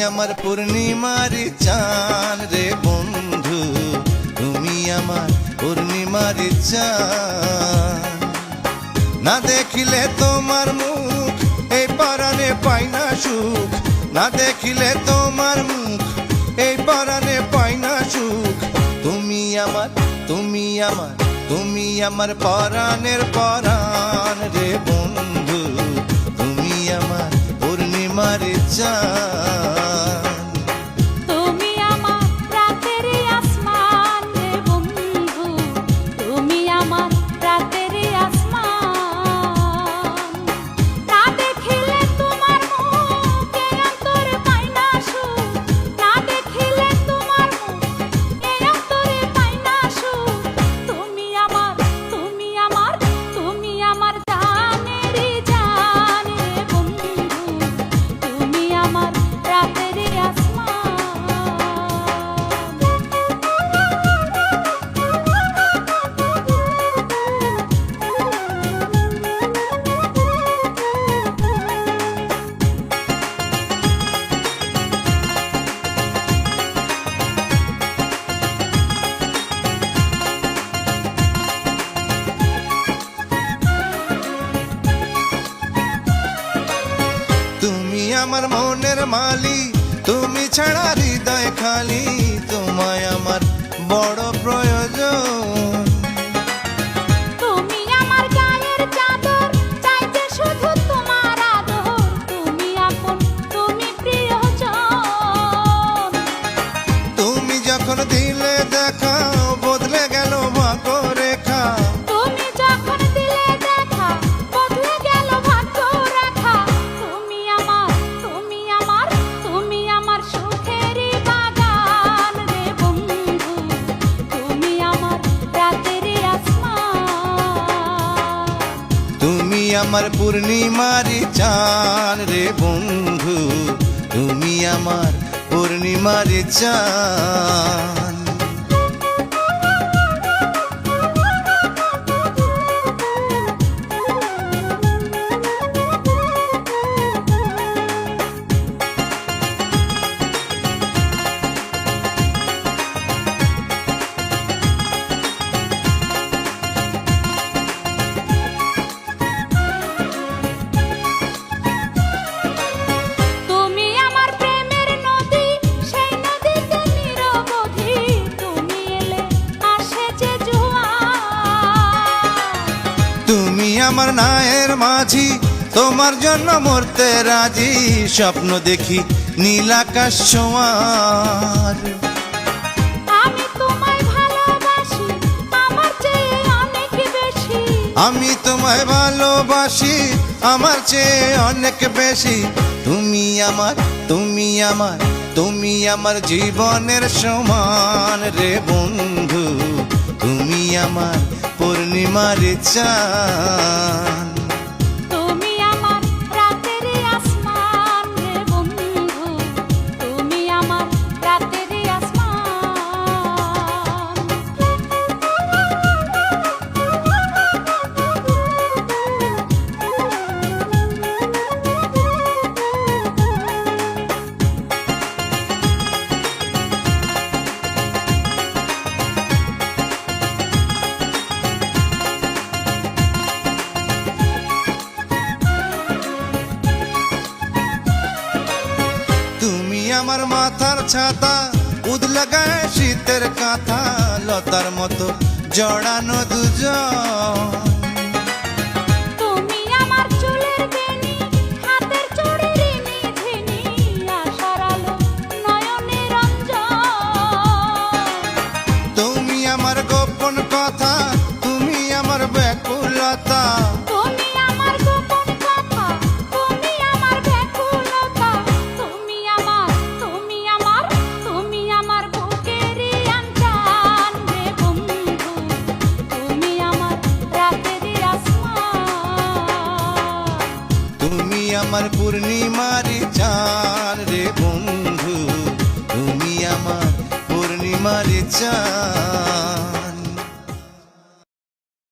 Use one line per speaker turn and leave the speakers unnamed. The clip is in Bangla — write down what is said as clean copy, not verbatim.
আমার পূর্ণিমার চাঁদ রে বন্ধু, তুমি আমার পূর্ণিমার চাঁদ। না দেখিলে তোমার মুখ এই পরাণে পাই না সুখ, না দেখিলে তোমার মুখ এই পরাণে পাই না সুখ। তুমি আমার, তুমি আমার, তুমি আমার পরাণের পরাণ রে বন্ধু, তুমি আমার পূর্ণিমার চাঁদ। আমার মনের মালি, তুমি ছাড়া হৃদয় খালি, তোমায় আমার বড় প্রয়োজন।
তুমি আমার গায়ের চাদর, চাইতে শুধু তোমার আদর, তুমি আপন, তুমি প্রিয়জন।
তুমি যখন দিলে দেখা বদলে গেল ভাগ্য রেখা,
তুমি যখন দিলে দেখা বদলে গেল ভাগ্য রেখা। তুমি আমার, তুমি আমার, তুমি আমার সুখেরই বাগান রে বন্ধু, তুমি আমার রাতেরই আসমান।
তুমি আমার পূর্ণিমার চাঁদ রে বন্ধু, তুমি আমার পূর্ণিমার চাঁদ। তুমি আমার নায়ের মাঝি, তোমার জন্য মরতে রাজি, স্বপ্ন দেখি নীল আকাশ ছোঁয়ার।
আমি তোমায় ভালোবাসি আমার চেয়ে অনেক বেশি,
আমি তোমায় ভালোবাসি আমার চেয়ে অনেক বেশি। তুমি আমার, তুমি আমার, তুমি আমার জীবনের সমান রে বন্ধু, তুমি আমার পূর্ণিমার চাঁদ।
তুমি আমার রাতেরই আসমান রে বন্ধু, তুমি আমার রাতেরই আসমান।
তুমি আমার মাথার ছাতা, উদলা গায়ে শীতের কাঁথা, লতার মতো জড়ানো দুজন।
তুমি আমার চুলের বেনি, হাতের চুড়ি রিনি ঝিনি, আশার আলো নয়নে রঞ্জন।
তুমি আমার গোপন কথা, তুমি আমার ব্যাকুলতা,
তুমি আমার গোপন কথা, তুমি আমার ব্যাকুলতা। তুমি আমার, তুমি আমার, তুমি আমার বুকেরই আঞ্জান রে বন্ধু, তুমি আমার রাতেরই আসমান।
তুমি আমার পূর্ণিমার চাঁদ রে বন্ধু, তুমি আমার পূর্ণিমার চাঁদ।